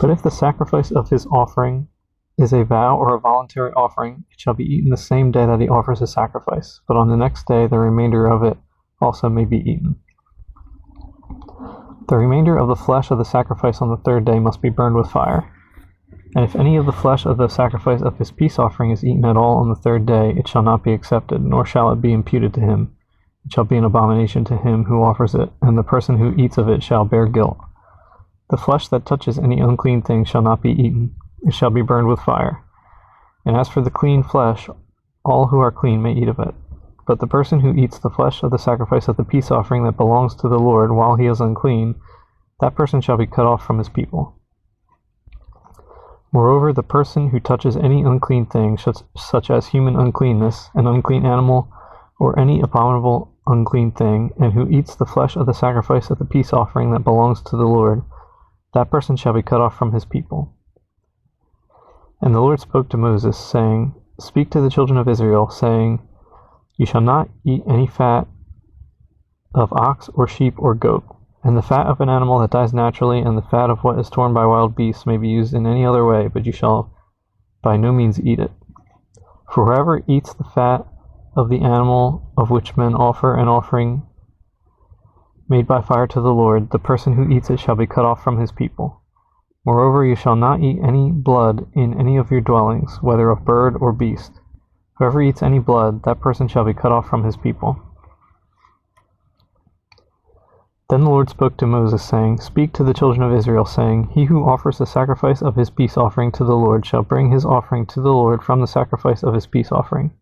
But if the sacrifice of his offering is a vow or a voluntary offering, it shall be eaten the same day that he offers his sacrifice, but on the next day the remainder of it also may be eaten. The remainder of the flesh of the sacrifice on the third day must be burned with fire. And if any of the flesh of the sacrifice of his peace offering is eaten at all on the third day, it shall not be accepted, nor shall it be imputed to him. It shall be an abomination to him who offers it, and the person who eats of it shall bear guilt. The flesh that touches any unclean thing shall not be eaten. It shall be burned with fire. And as for the clean flesh, all who are clean may eat of it. But the person who eats the flesh of the sacrifice of the peace offering that belongs to the Lord while he is unclean, that person shall be cut off from his people. Moreover, the person who touches any unclean thing, such as human uncleanness, an unclean animal, or any abominable unclean thing, and who eats the flesh of the sacrifice of the peace offering that belongs to the Lord, that person shall be cut off from his people. And the Lord spoke to Moses, saying, Speak to the children of Israel, saying, You shall not eat any fat of ox or sheep or goat, and the fat of an animal that dies naturally, and the fat of what is torn by wild beasts may be used in any other way, but you shall by no means eat it. For whoever eats the fat of the animal of which men offer an offering made by fire to the Lord, the person who eats it shall be cut off from his people. Moreover, you shall not eat any blood in any of your dwellings, whether of bird or beast. Whoever eats any blood, that person shall be cut off from his people. Then the Lord spoke to Moses, saying, Speak to the children of Israel, saying, He who offers the sacrifice of his peace offering to the Lord shall bring his offering to the Lord from the sacrifice of his peace offering.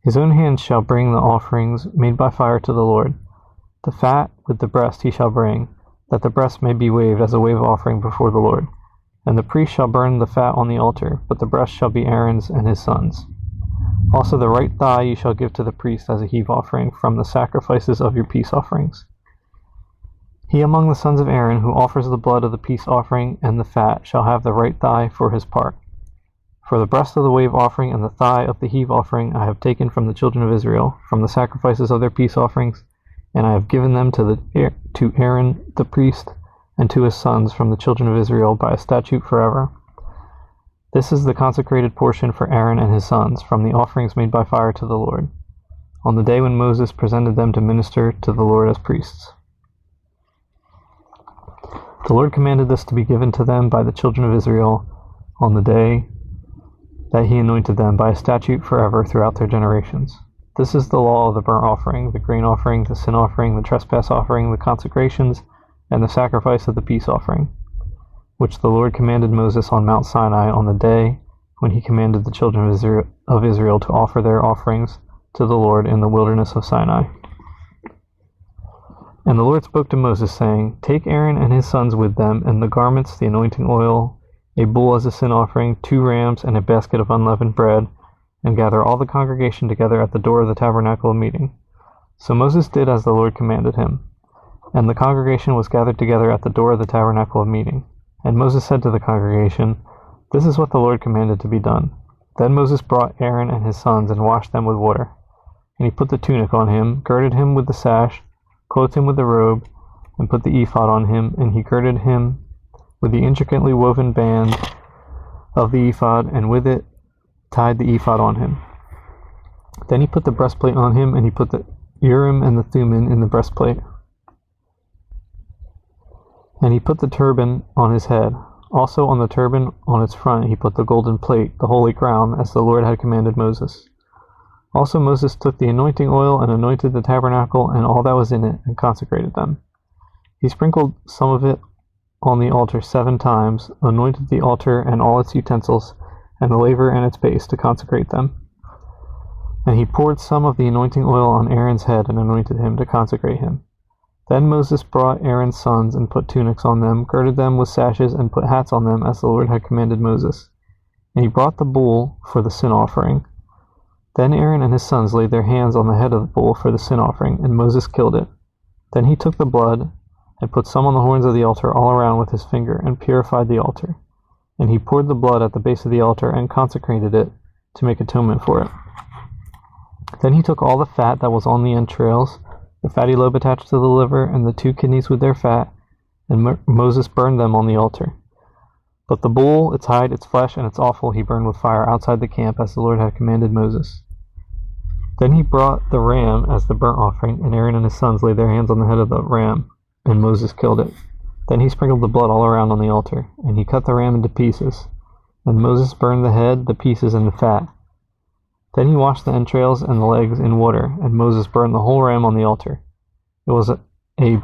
His own hand shall bring the offerings made by fire to the Lord. The fat with the breast he shall bring, that the breast may be waved as a wave offering before the Lord. And the priest shall burn the fat on the altar, but the breast shall be Aaron's and his sons'. Also the right thigh you shall give to the priest as a heave offering from the sacrifices of your peace offerings. He among the sons of Aaron who offers the blood of the peace offering and the fat shall have the right thigh for his part. For the breast of the wave offering and the thigh of the heave offering I have taken from the children of Israel, from the sacrifices of their peace offerings, and I have given them to Aaron the priest and to his sons from the children of Israel by a statute forever. This is the consecrated portion for Aaron and his sons from the offerings made by fire to the Lord, on the day when Moses presented them to minister to the Lord as priests. The Lord commanded this to be given to them by the children of Israel on the day that he anointed them by a statute forever throughout their generations. This is the law of the burnt offering, the grain offering, the sin offering, the trespass offering, the consecrations, and the sacrifice of the peace offering, which the Lord commanded Moses on Mount Sinai on the day when he commanded the children of Israel to offer their offerings to the Lord in the wilderness of Sinai. And the Lord spoke to Moses, saying, Take Aaron and his sons with them, and the garments, the anointing oil, a bull as a sin offering, 2 rams, and a basket of unleavened bread, and gather all the congregation together at the door of the tabernacle of meeting. So Moses did as the Lord commanded him. And the congregation was gathered together at the door of the tabernacle of meeting. And Moses said to the congregation, This is what the Lord commanded to be done. Then Moses brought Aaron and his sons and washed them with water. And he put the tunic on him, girded him with the sash, clothed him with the robe, and put the ephod on him, and he girded him with the intricately woven band of the ephod, and with it tied the ephod on him. Then he put the breastplate on him, and he put the Urim and the Thummim in the breastplate. And he put the turban on his head. Also on the turban on its front he put the golden plate, the holy crown, as the Lord had commanded Moses. Also Moses took the anointing oil and anointed the tabernacle and all that was in it, and consecrated them. He sprinkled some of it on the altar 7 times, anointed the altar and all its utensils, and the laver and its base, to consecrate them. And he poured some of the anointing oil on Aaron's head and anointed him to consecrate him. Then Moses brought Aaron's sons and put tunics on them, girded them with sashes, and put hats on them, as the Lord had commanded Moses. And he brought the bull for the sin offering. Then Aaron and his sons laid their hands on the head of the bull for the sin offering, and Moses killed it. Then he took the blood and put some on the horns of the altar all around with his finger, and purified the altar. And he poured the blood at the base of the altar and consecrated it to make atonement for it. Then he took all the fat that was on the entrails, the fatty lobe attached to the liver, and the 2 kidneys with their fat, and Moses burned them on the altar. But the bull, its hide, its flesh, and its offal he burned with fire outside the camp, as the Lord had commanded Moses. Then he brought the ram as the burnt offering, and Aaron and his sons laid their hands on the head of the ram, and Moses killed it. Then he sprinkled the blood all around on the altar, and he cut the ram into pieces. And Moses burned the head, the pieces, and the fat. Then he washed the entrails and the legs in water, and Moses burned the whole ram on the altar. It was a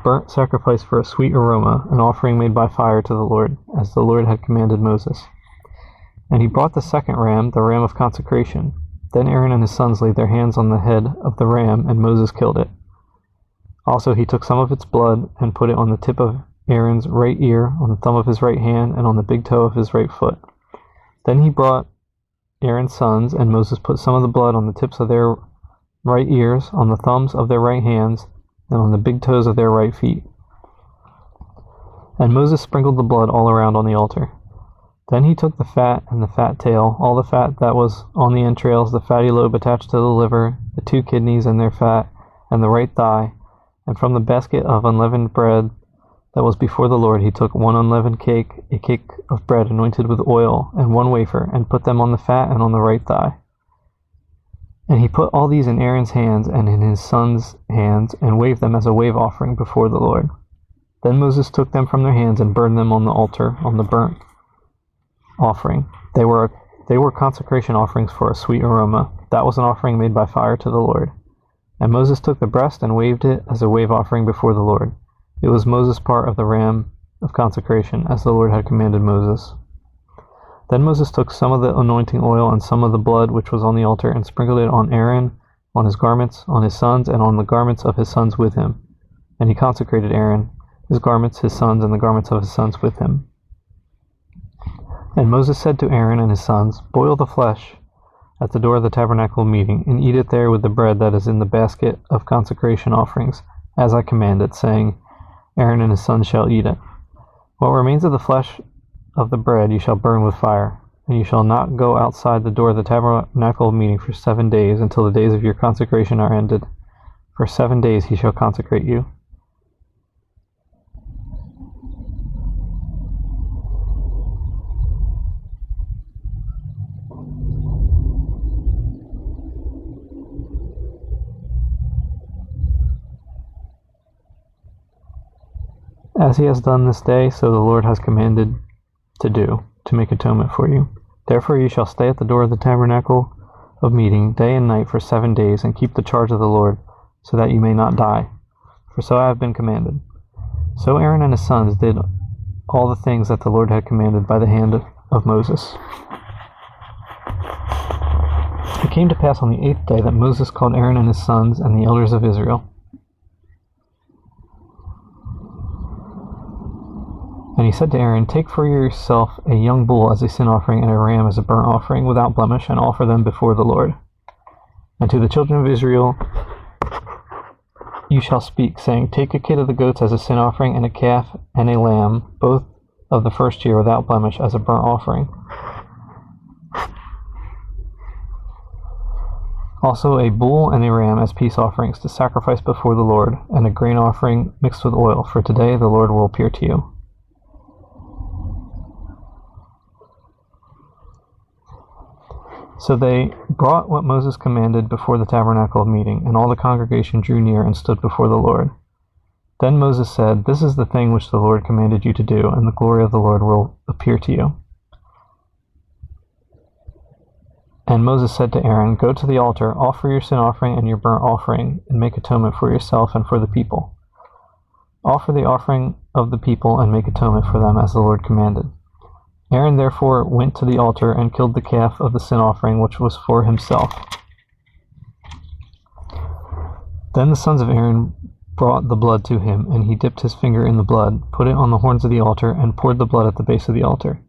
burnt sacrifice for a sweet aroma, an offering made by fire to the Lord, as the Lord had commanded Moses. And he brought the second ram, the ram of consecration. Then Aaron and his sons laid their hands on the head of the ram, and Moses killed it. Also he took some of its blood and put it on the tip of Aaron's right ear, on the thumb of his right hand, and on the big toe of his right foot. Then he brought Aaron's sons, and Moses put some of the blood on the tips of their right ears, on the thumbs of their right hands, and on the big toes of their right feet. And Moses sprinkled the blood all around on the altar. Then he took the fat and the fat tail, all the fat that was on the entrails, the fatty lobe attached to the liver, the 2 kidneys and their fat, and the right thigh, and from the basket of unleavened bread that was before the Lord he took 1 unleavened cake, a cake of bread anointed with oil, and 1 wafer, and put them on the fat and on the right thigh. And he put all these in Aaron's hands and in his sons' hands, and waved them as a wave offering before the Lord. Then Moses took them from their hands and burned them on the altar, on the burnt offering. They were consecration offerings for a sweet aroma. That was an offering made by fire to the Lord. And Moses took the breast and waved it as a wave offering before the Lord. It was Moses' part of the ram of consecration, as the Lord had commanded Moses. Then Moses took some of the anointing oil and some of the blood which was on the altar, and sprinkled it on Aaron, on his garments, on his sons, and on the garments of his sons with him. And he consecrated Aaron, his garments, his sons, and the garments of his sons with him. And Moses said to Aaron and his sons, "Boil the flesh at the door of the tabernacle meeting, and eat it there with the bread that is in the basket of consecration offerings, as I commanded, saying, Aaron and his sons shall eat it. What remains of the flesh of the bread you shall burn with fire, and you shall not go outside the door of the tabernacle meeting for 7 days, until the days of your consecration are ended. For 7 days he shall consecrate you." As he has done this day, so the Lord has commanded to do, to make atonement for you. Therefore you shall stay at the door of the tabernacle of meeting day and night for 7 days, and keep the charge of the Lord, so that you may not die. For so I have been commanded. So Aaron and his sons did all the things that the Lord had commanded by the hand of Moses. It came to pass on the 8th day that Moses called Aaron and his sons and the elders of Israel. And he said to Aaron, "Take for yourself a young bull as a sin offering and a ram as a burnt offering without blemish, and offer them before the Lord. And to the children of Israel you shall speak, saying, Take a kid of the goats as a sin offering, and a calf and a lamb, both of the first year without blemish, as a burnt offering. Also a bull and a ram as peace offerings to sacrifice before the Lord, and a grain offering mixed with oil, for today the Lord will appear to you." So they brought what Moses commanded before the tabernacle of meeting, and all the congregation drew near and stood before the Lord. Then Moses said, "This is the thing which the Lord commanded you to do, and the glory of the Lord will appear to you." And Moses said to Aaron, "Go to the altar, offer your sin offering and your burnt offering, and make atonement for yourself and for the people. Offer the offering of the people and make atonement for them, as the Lord commanded." Aaron therefore went to the altar and killed the calf of the sin offering, which was for himself. Then the sons of Aaron brought the blood to him, and he dipped his finger in the blood, put it on the horns of the altar, and poured the blood at the base of the altar.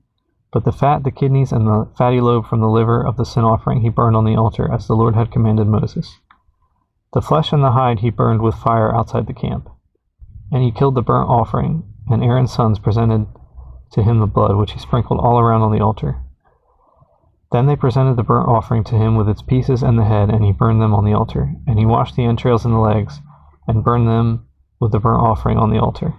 But the fat, the kidneys, and the fatty lobe from the liver of the sin offering he burned on the altar, as the Lord had commanded Moses. The flesh and the hide he burned with fire outside the camp. And he killed the burnt offering, and Aaron's sons presented to him the blood, which he sprinkled all around on the altar. Then they presented the burnt offering to him with its pieces and the head, and he burned them on the altar. And he washed the entrails and the legs, and burned them with the burnt offering on the altar.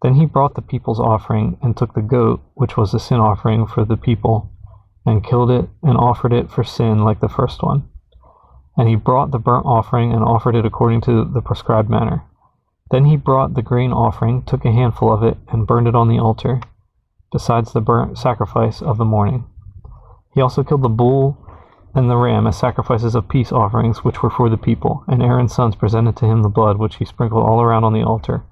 Then he brought the people's offering, and took the goat, which was the sin offering for the people, and killed it, and offered it for sin like the first one. And he brought the burnt offering, and offered it according to the prescribed manner. Then he brought the grain offering, took a handful of it, and burned it on the altar, besides the burnt sacrifice of the morning. He also killed the bull and the ram as sacrifices of peace offerings, which were for the people. And Aaron's sons presented to him the blood, which he sprinkled all around on the altar,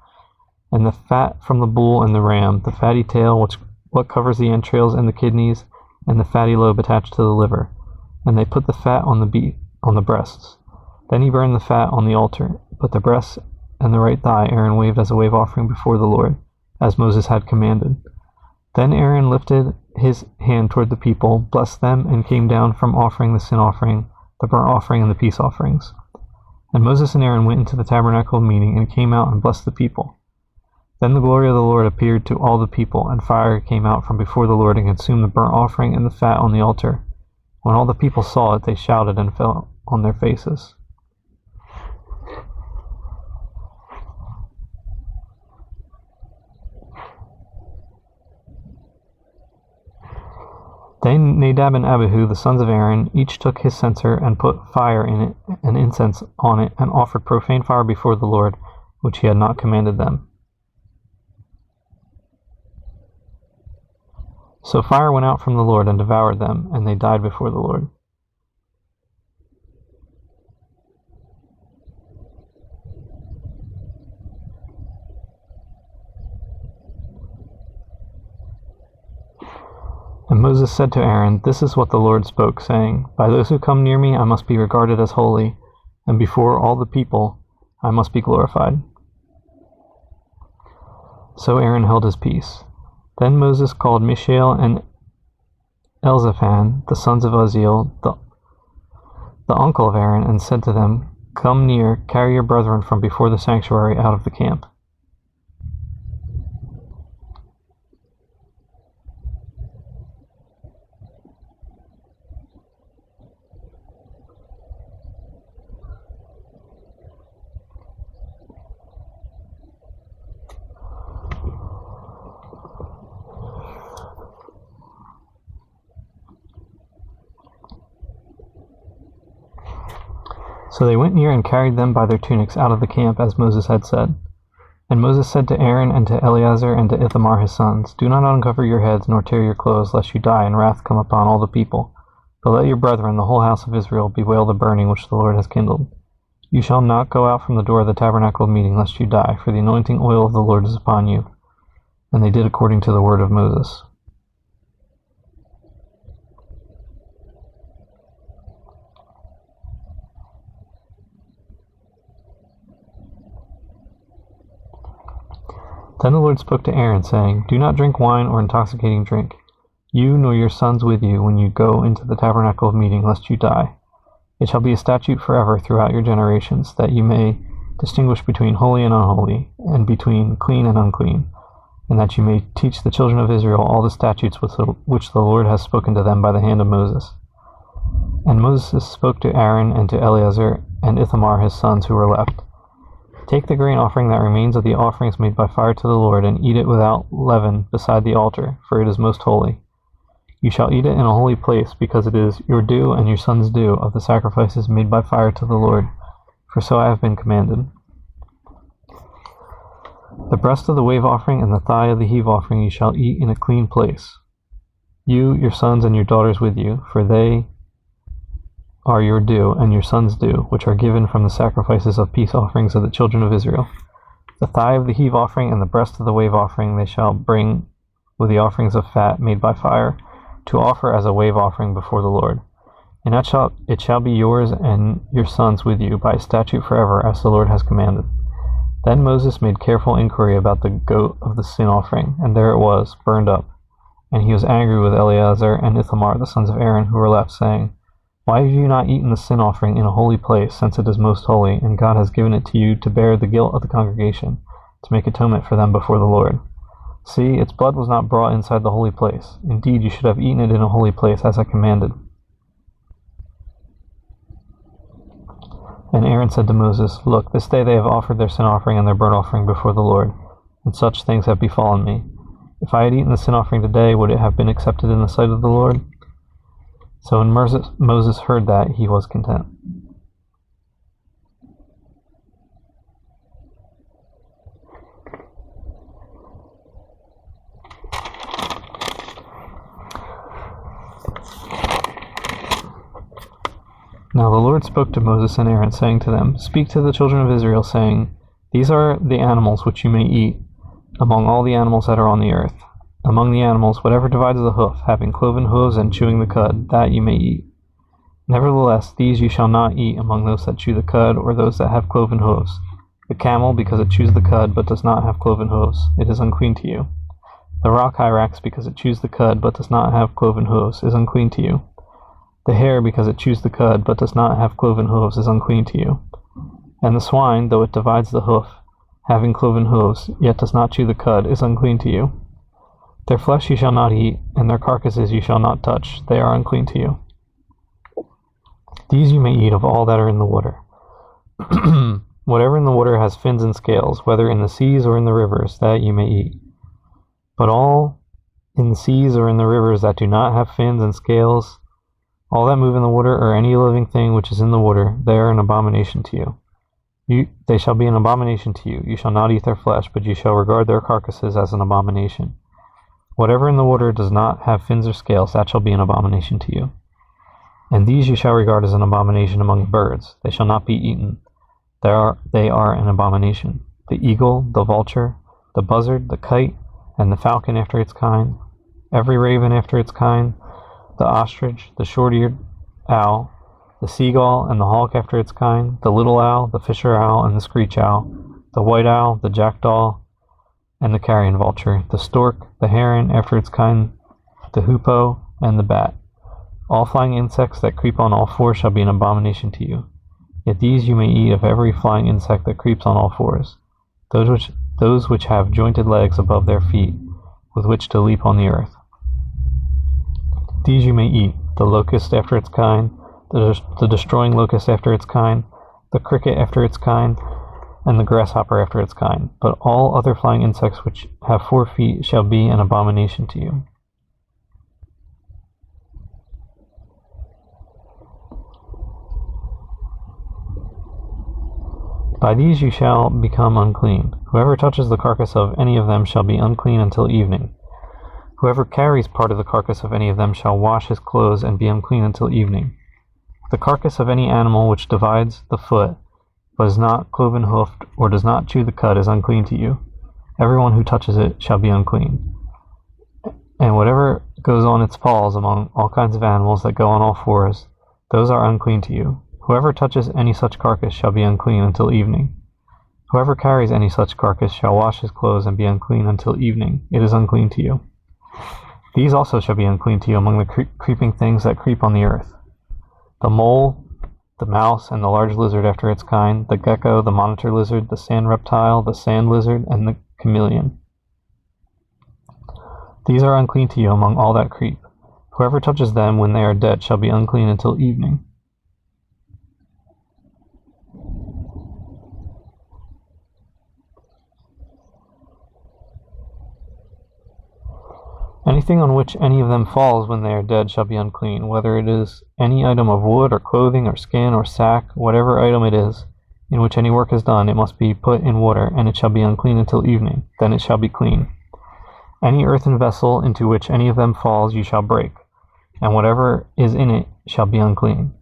and the fat from the bull and the ram, the fatty tail, what covers the entrails and the kidneys, and the fatty lobe attached to the liver. And they put the fat on the breasts. Then he burned the fat on the altar, but the breasts and the right thigh Aaron waved as a wave offering before the Lord, as Moses had commanded. Then Aaron lifted his hand toward the people, blessed them, and came down from offering the sin offering, the burnt offering, and the peace offerings. And Moses and Aaron went into the tabernacle of meeting, and came out and blessed the people. Then the glory of the Lord appeared to all the people, and fire came out from before the Lord and consumed the burnt offering and the fat on the altar. When all the people saw it, they shouted and fell on their faces. Then Nadab and Abihu, the sons of Aaron, each took his censer and put fire in it and incense on it, and offered profane fire before the Lord, which he had not commanded them. So fire went out from the Lord and devoured them, and they died before the Lord. And Moses said to Aaron, "This is what the Lord spoke, saying, By those who come near me I must be regarded as holy, and before all the people I must be glorified." So Aaron held his peace. Then Moses called Mishael and Elzaphan, the sons of Uzziel, the uncle of Aaron, and said to them, "Come near, carry your brethren from before the sanctuary out of the camp." So they went near and carried them by their tunics out of the camp, as Moses had said. And Moses said to Aaron and to Eleazar and to Ithamar his sons, "Do not uncover your heads, nor tear your clothes, lest you die, and wrath come upon all the people. But let your brethren, the whole house of Israel, bewail the burning which the Lord has kindled. You shall not go out from the door of the tabernacle of meeting, lest you die, for the anointing oil of the Lord is upon you." And they did according to the word of Moses. Then the Lord spoke to Aaron, saying, "Do not drink wine or intoxicating drink, you nor your sons with you, when you go into the tabernacle of meeting, lest you die. It shall be a statute forever throughout your generations, that you may distinguish between holy and unholy, and between clean and unclean, and that you may teach the children of Israel all the statutes which the Lord has spoken to them by the hand of Moses." And Moses spoke to Aaron and to Eleazar and Ithamar his sons who were left, "Take the grain offering that remains of the offerings made by fire to the Lord, and eat it without leaven beside the altar, for it is most holy. You shall eat it in a holy place, because it is your due and your sons' due of the sacrifices made by fire to the Lord, for so I have been commanded. The breast of the wave offering and the thigh of the heave offering you shall eat in a clean place, you, your sons, and your daughters with you, for they are your due and your sons' due, which are given from the sacrifices of peace offerings of the children of Israel. The thigh of the heave offering and the breast of the wave offering they shall bring with the offerings of fat made by fire, to offer as a wave offering before the Lord. And it shall be yours and your sons with you by statute forever, as the Lord has commanded." Then Moses made careful inquiry about the goat of the sin offering, and there it was, burned up. And he was angry with Eleazar and Ithamar, the sons of Aaron, who were left, saying, "Why have you not eaten the sin offering in a holy place, since it is most holy, and God has given it to you to bear the guilt of the congregation, to make atonement for them before the Lord? See, its blood was not brought inside the holy place. Indeed, you should have eaten it in a holy place, as I commanded." And Aaron said to Moses, "Look, this day they have offered their sin offering and their burnt offering before the Lord, and such things have befallen me. If I had eaten the sin offering today, would it have been accepted in the sight of the Lord?" So when Moses heard that, he was content. Now the Lord spoke to Moses and Aaron, saying to them, "Speak to the children of Israel, saying, These are the animals which you may eat among all the animals that are on the earth. Among the animals, whatever divides the hoof, having cloven hooves and chewing the cud, that you may eat. Nevertheless, these you shall not eat among those that chew the cud, or those that have cloven hooves. The camel, because it chews the cud, but does not have cloven hooves, it is unclean to you. The rock hyrax, because it chews the cud, but does not have cloven hooves, is unclean to you. The hare, because it chews the cud, but does not have cloven hooves, is unclean to you. And the swine, though it divides the hoof, having cloven hooves, yet does not chew the cud, is unclean to you. Their flesh you shall not eat, and their carcasses you shall not touch, they are unclean to you. These you may eat of all that are in the water. Whatever in the water has fins and scales, whether in the seas or in the rivers, that you may eat. But all in the seas or in the rivers that do not have fins and scales, all that move in the water, or any living thing which is in the water, they are an abomination to you. They shall be an abomination to you. You shall not eat their flesh, but you shall regard their carcasses as an abomination. Whatever in the water does not have fins or scales, that shall be an abomination to you. And these you shall regard as an abomination among the birds. They shall not be eaten. They are an abomination. The eagle, the vulture, the buzzard, the kite, and the falcon after its kind, every raven after its kind, the ostrich, the short-eared owl, the seagull, and the hawk after its kind, the little owl, the fisher owl, and the screech owl, the white owl, the jackdaw, and the carrion vulture, the stork, the heron after its kind, the hoopoe, and the bat. All flying insects that creep on all fours shall be an abomination to you. Yet these you may eat of every flying insect that creeps on all fours, those which have jointed legs above their feet, with which to leap on the earth. These you may eat, the locust after its kind, the destroying locust after its kind, the cricket after its kind, and the grasshopper after its kind. But all other flying insects which have 4 feet shall be an abomination to you. By these you shall become unclean. Whoever touches the carcass of any of them shall be unclean until evening. Whoever carries part of the carcass of any of them shall wash his clothes and be unclean until evening. The carcass of any animal which divides the foot, but is not cloven-hoofed, or does not chew the cud, is unclean to you. Everyone who touches it shall be unclean. And whatever goes on its paws among all kinds of animals that go on all fours, those are unclean to you. Whoever touches any such carcass shall be unclean until evening. Whoever carries any such carcass shall wash his clothes and be unclean until evening. It is unclean to you. These also shall be unclean to you among the creeping things that creep on the earth: the mole, the mouse, and the large lizard after its kind, the gecko, the monitor lizard, the sand reptile, the sand lizard, and the chameleon. These are unclean to you among all that creep. Whoever touches them when they are dead shall be unclean until evening. Anything on which any of them falls when they are dead shall be unclean, whether it is any item of wood or clothing or skin or sack, whatever item it is, in which any work is done, it must be put in water, and it shall be unclean until evening. Then it shall be clean. Any earthen vessel into which any of them falls you shall break, and whatever is in it shall be unclean.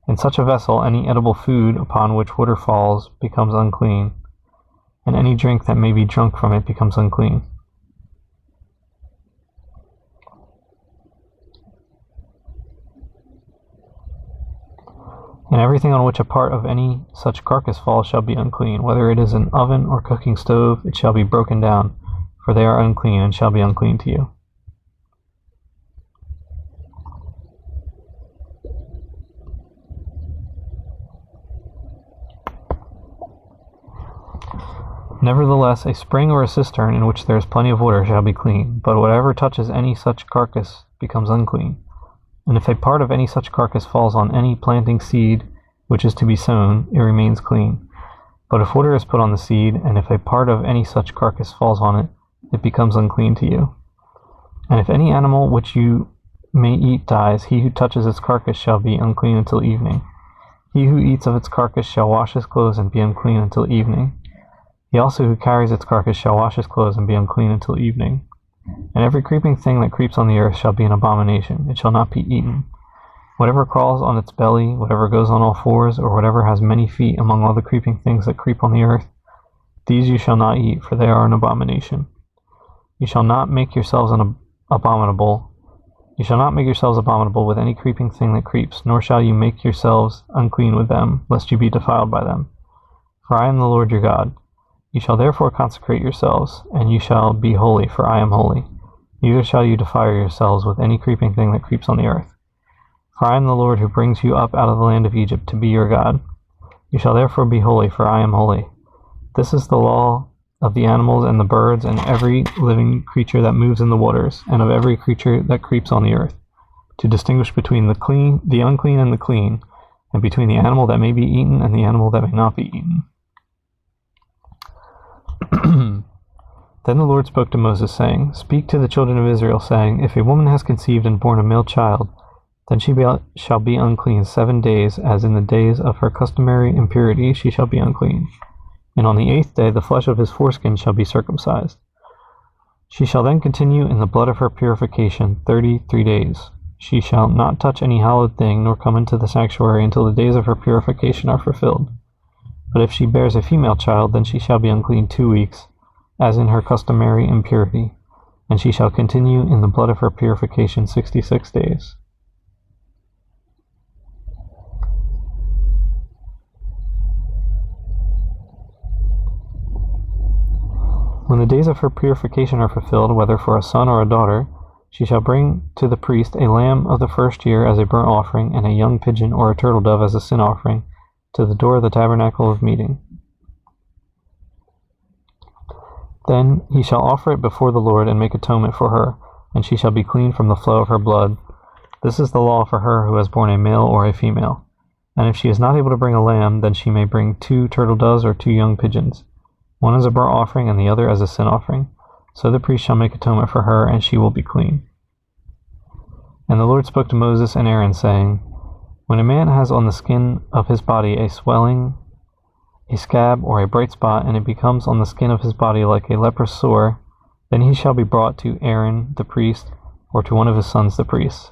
In such a vessel any edible food upon which water falls becomes unclean, and any drink that may be drunk from it becomes unclean. And everything on which a part of any such carcass falls shall be unclean. Whether it is an oven or cooking stove, it shall be broken down, for they are unclean and shall be unclean to you. Nevertheless, a spring or a cistern in which there is plenty of water shall be clean, but whatever touches any such carcass becomes unclean. And if a part of any such carcass falls on any planting seed which is to be sown, it remains clean. But if water is put on the seed, and if a part of any such carcass falls on it, it becomes unclean to you. And if any animal which you may eat dies, he who touches its carcass shall be unclean until evening. He who eats of its carcass shall wash his clothes and be unclean until evening. He also who carries its carcass shall wash his clothes and be unclean until evening. And every creeping thing that creeps on the earth shall be an abomination. It shall not be eaten. Whatever crawls on its belly, whatever goes on all fours, or whatever has many feet among all the creeping things that creep on the earth, these you shall not eat, for they are an abomination. You shall not make yourselves abominable. You shall not make yourselves abominable with any creeping thing that creeps, nor shall you make yourselves unclean with them, lest you be defiled by them. For I am the Lord your God. You shall therefore consecrate yourselves, and you shall be holy, for I am holy. Neither shall you defile yourselves with any creeping thing that creeps on the earth. For I am the Lord who brings you up out of the land of Egypt to be your God. You shall therefore be holy, for I am holy. This is the law of the animals and the birds and every living creature that moves in the waters, and of every creature that creeps on the earth, to distinguish between the unclean and the clean, and between the animal that may be eaten and the animal that may not be eaten. Then the Lord spoke to Moses, saying, Speak to the children of Israel, saying, If a woman has conceived and borne a male child, then she shall be unclean 7 days, as in the days of her customary impurity she shall be unclean. And on the 8th day the flesh of his foreskin shall be circumcised. She shall then continue in the blood of her purification 33 days. She shall not touch any hallowed thing, nor come into the sanctuary until the days of her purification are fulfilled. But if she bears a female child, then she shall be unclean 2 weeks, as in her customary impurity, and she shall continue in the blood of her purification 66 days. When the days of her purification are fulfilled, whether for a son or a daughter, she shall bring to the priest a lamb of the first year as a burnt offering, and a young pigeon or a turtle dove as a sin offering, to the door of the tabernacle of meeting. Then he shall offer it before the Lord and make atonement for her, and she shall be clean from the flow of her blood. This is the law for her who has borne a male or a female. And if she is not able to bring a lamb, then she may bring 2 turtle doves or 2 young pigeons, one as a burnt offering and the other as a sin offering. So the priest shall make atonement for her, and she will be clean. And the Lord spoke to Moses and Aaron, saying, When a man has on the skin of his body a swelling, a scab, or a bright spot, and it becomes on the skin of his body like a leprous sore, then he shall be brought to Aaron the priest, or to one of his sons the priests.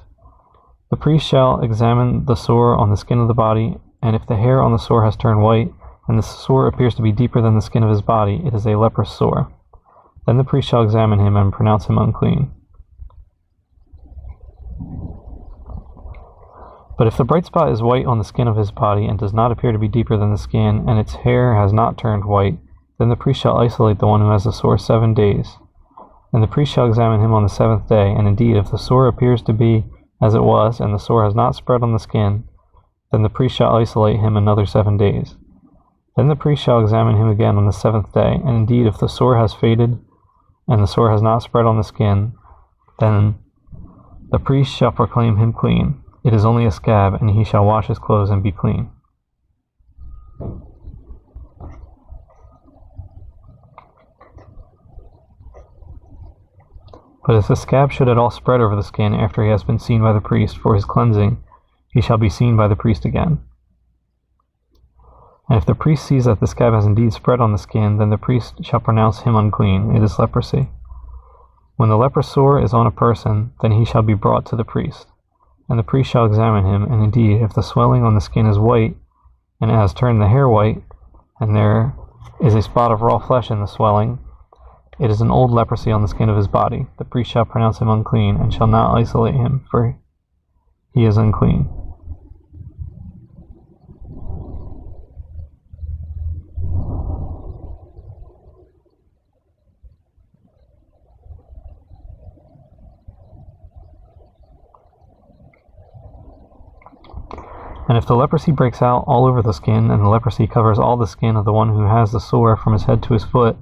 The priest shall examine the sore on the skin of the body, and if the hair on the sore has turned white, and the sore appears to be deeper than the skin of his body, it is a leprous sore. Then the priest shall examine him and pronounce him unclean. But if the bright spot is white on the skin of his body, and does not appear to be deeper than the skin, and its hair has not turned white, then the priest shall isolate the one who has the sore 7 days. And the priest shall examine him on the 7th day, and indeed, if the sore appears to be as it was, and the sore has not spread on the skin, then the priest shall isolate him another 7 days. Then the priest shall examine him again on the 7th day, and indeed, if the sore has faded, and the sore has not spread on the skin, then the priest shall proclaim him clean. It is only a scab, and he shall wash his clothes and be clean. But if the scab should at all spread over the skin after he has been seen by the priest for his cleansing, he shall be seen by the priest again. And if the priest sees that the scab has indeed spread on the skin, then the priest shall pronounce him unclean. It is leprosy. When the leprous sore is on a person, then he shall be brought to the priest. And the priest shall examine him, and indeed, if the swelling on the skin is white, and it has turned the hair white, and there is a spot of raw flesh in the swelling, it is an old leprosy on the skin of his body. The priest shall pronounce him unclean, and shall not isolate him, for he is unclean. And if the leprosy breaks out all over the skin, and the leprosy covers all the skin of the one who has the sore from his head to his foot,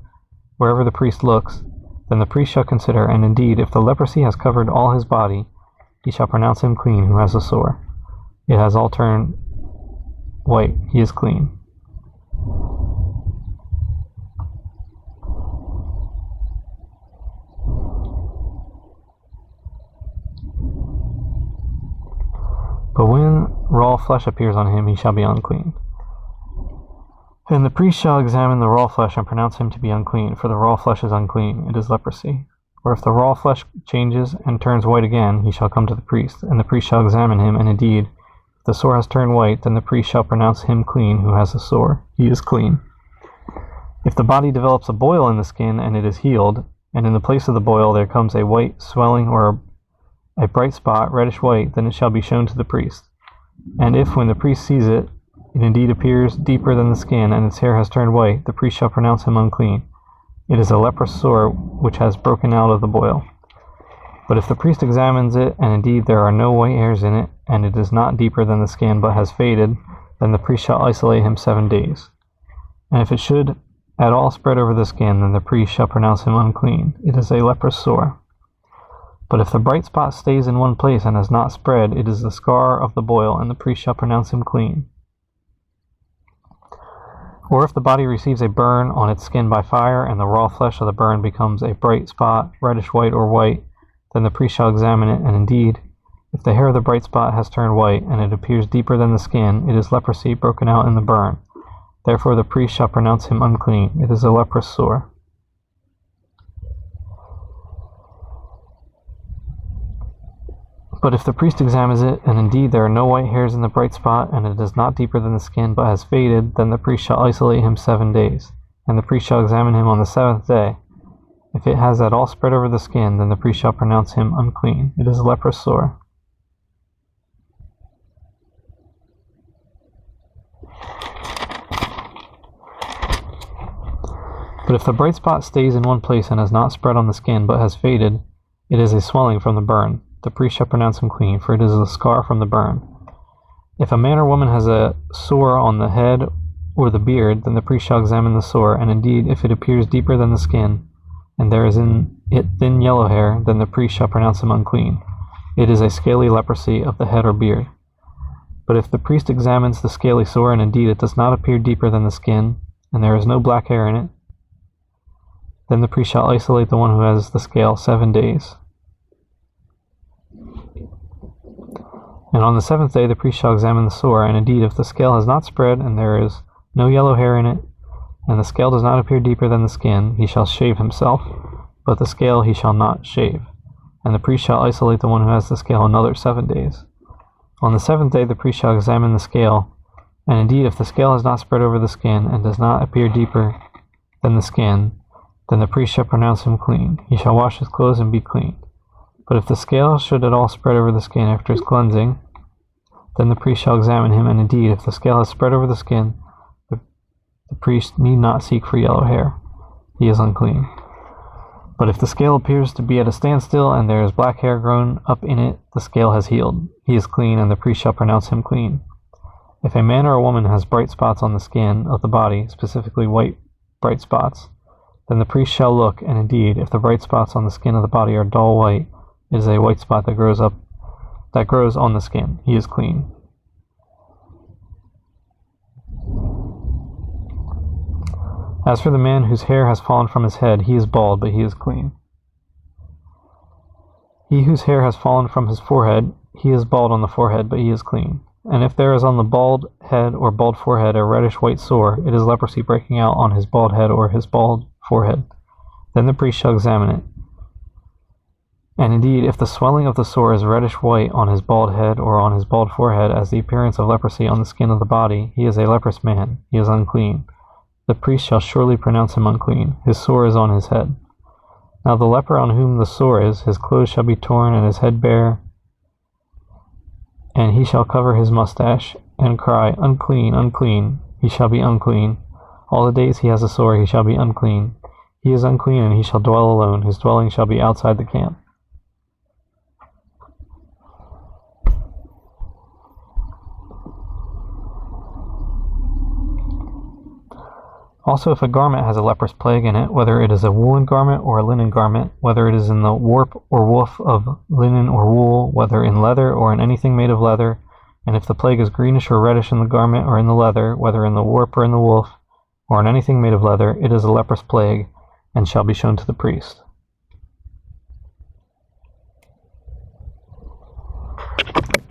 wherever the priest looks, then the priest shall consider, and indeed, if the leprosy has covered all his body, he shall pronounce him clean who has the sore. It has all turned white, he is clean. But when raw flesh appears on him, he shall be unclean. And the priest shall examine the raw flesh and pronounce him to be unclean, for the raw flesh is unclean, it is leprosy. Or if the raw flesh changes and turns white again, he shall come to the priest, and the priest shall examine him, and indeed, if the sore has turned white, then the priest shall pronounce him clean who has the sore. He is clean. If the body develops a boil in the skin and it is healed, and in the place of the boil there comes a white swelling or a bright spot, reddish white, then it shall be shown to the priest. And if, when the priest sees it, it indeed appears deeper than the skin, and its hair has turned white, the priest shall pronounce him unclean. It is a leprous sore which has broken out of the boil. But if the priest examines it, and indeed there are no white hairs in it, and it is not deeper than the skin, but has faded, then the priest shall isolate him 7 days. And if it should at all spread over the skin, then the priest shall pronounce him unclean. It is a leprous sore. But if the bright spot stays in one place and has not spread, it is the scar of the boil, and the priest shall pronounce him clean. Or if the body receives a burn on its skin by fire, and the raw flesh of the burn becomes a bright spot, reddish white or white, then the priest shall examine it, and indeed, if the hair of the bright spot has turned white, and it appears deeper than the skin, it is leprosy broken out in the burn. Therefore the priest shall pronounce him unclean. It is a leprous sore. But if the priest examines it, and indeed there are no white hairs in the bright spot, and it is not deeper than the skin, but has faded, then the priest shall isolate him 7 days. And the priest shall examine him on the 7th day. If it has at all spread over the skin, then the priest shall pronounce him unclean. It is a leprous sore. But if the bright spot stays in one place and has not spread on the skin, but has faded, it is a swelling from the burn. The priest shall pronounce him clean, for it is a scar from the burn. If a man or woman has a sore on the head or the beard, then the priest shall examine the sore, and indeed, if it appears deeper than the skin, and there is in it thin yellow hair, then the priest shall pronounce him unclean. It is a scaly leprosy of the head or beard. But if the priest examines the scaly sore, and indeed it does not appear deeper than the skin, and there is no black hair in it, then the priest shall isolate the one who has the scale 7 days. And on the 7th day the priest shall examine the sore, and indeed if the scale has not spread, and there is no yellow hair in it, and the scale does not appear deeper than the skin, he shall shave himself, but the scale he shall not shave. And the priest shall isolate the one who has the scale another 7 days. On the 7th day the priest shall examine the scale, and indeed if the scale has not spread over the skin, and does not appear deeper than the skin, then the priest shall pronounce him clean. He shall wash his clothes and be clean. But if the scale should at all spread over the skin after his cleansing, then the priest shall examine him, and indeed, if the scale has spread over the skin, the priest need not seek for yellow hair. He is unclean. But if the scale appears to be at a standstill, and there is black hair grown up in it, the scale has healed. He is clean, and the priest shall pronounce him clean. If a man or a woman has bright spots on the skin of the body, specifically white bright spots, then the priest shall look, and indeed, if the bright spots on the skin of the body are dull white, it is a white spot that grows on the skin. He is clean. As for the man whose hair has fallen from his head, he is bald, but he is clean. He whose hair has fallen from his forehead, he is bald on the forehead, but he is clean. And if there is on the bald head or bald forehead a reddish white sore, it is leprosy breaking out on his bald head or his bald forehead. Then the priest shall examine it. And indeed, if the swelling of the sore is reddish white on his bald head or on his bald forehead, as the appearance of leprosy on the skin of the body, he is a leprous man. He is unclean. The priest shall surely pronounce him unclean. His sore is on his head. Now the leper on whom the sore is, his clothes shall be torn and his head bare, and he shall cover his mustache and cry, "Unclean, unclean." He shall be unclean. All the days he has a sore, he shall be unclean. He is unclean, and he shall dwell alone. His dwelling shall be outside the camp. Also, if a garment has a leprous plague in it, whether it is a woolen garment or a linen garment, whether it is in the warp or woof of linen or wool, whether in leather or in anything made of leather, and if the plague is greenish or reddish in the garment or in the leather, whether in the warp or in the woof, or in anything made of leather, it is a leprous plague, and shall be shown to the priest.